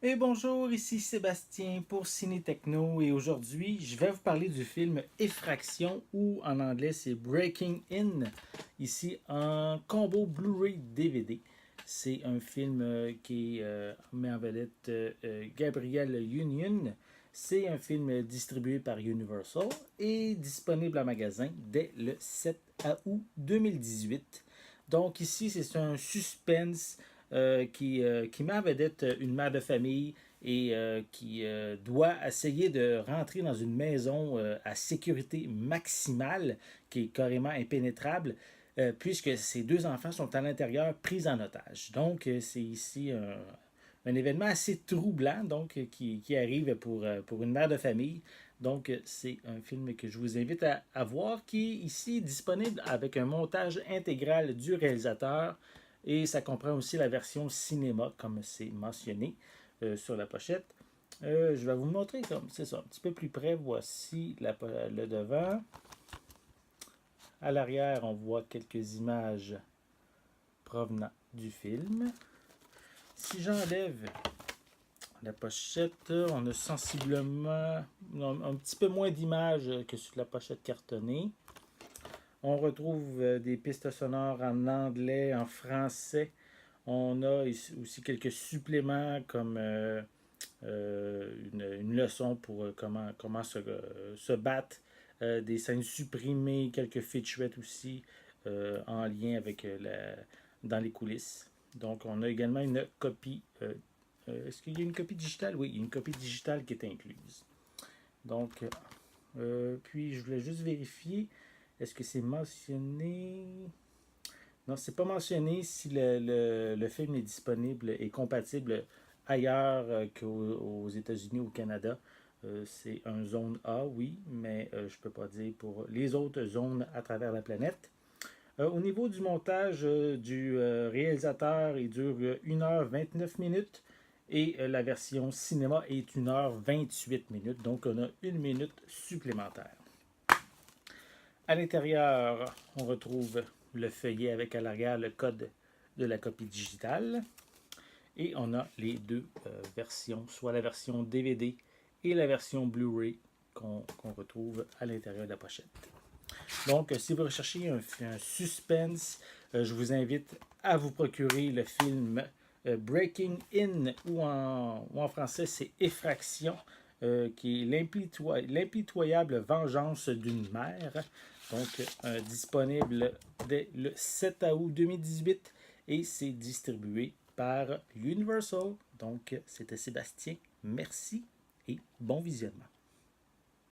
Et bonjour, ici Sébastien pour Ciné Techno et aujourd'hui je vais vous parler du film Effraction ou en anglais c'est Breaking In, ici en combo Blu-ray DVD. C'est un film qui met en vedette Gabriel Union. C'est un film distribué par Universal et disponible en magasin dès le 7 août 2018. Donc ici c'est un suspense qui met en vedette une mère de famille et qui doit essayer de rentrer dans une maison à sécurité maximale qui est carrément impénétrable puisque ses deux enfants sont à l'intérieur pris en otage. Donc c'est ici un événement assez troublant donc, qui arrive pour une mère de famille. Donc, c'est un film que je vous invite à voir qui est ici disponible avec un montage intégral du réalisateur et ça comprend aussi la version cinéma, comme c'est mentionné sur la pochette. Je vais vous montrer comme c'est ça, un petit peu plus près. Voici le devant. À l'arrière, on voit quelques images provenant du film. Si j'enlève la pochette, on a sensiblement un petit peu moins d'images que sur la pochette cartonnée. On retrouve des pistes sonores en anglais, en français. On a aussi quelques suppléments comme une leçon pour comment se battre, des scènes supprimées, quelques featurettes aussi en lien avec dans les coulisses. Donc, on a également une copie. Est-ce qu'il y a une copie digitale? Oui, il y a une copie digitale qui est incluse. Donc, puis je voulais juste vérifier, est-ce que c'est mentionné? Non, c'est pas mentionné si le film est disponible et compatible ailleurs qu'aux États-Unis ou au Canada. C'est un zone A, oui, mais je ne peux pas dire pour les autres zones à travers la planète. Au niveau du montage du réalisateur, il dure 1h29 minutes et la version cinéma est 1h28 minutes. Donc, on a une minute supplémentaire. À l'intérieur, on retrouve le feuillet avec à l'arrière le code de la copie digitale. Et on a les deux versions, soit la version DVD et la version Blu-ray qu'on retrouve à l'intérieur de la pochette. Donc, si vous recherchez un suspense, je vous invite à vous procurer le film Breaking In ou en français c'est Effraction, qui est l'impitoyable vengeance d'une mère. Donc, disponible dès le 7 août 2018 et c'est distribué par Universal. Donc, c'était Sébastien. Merci et bon visionnement.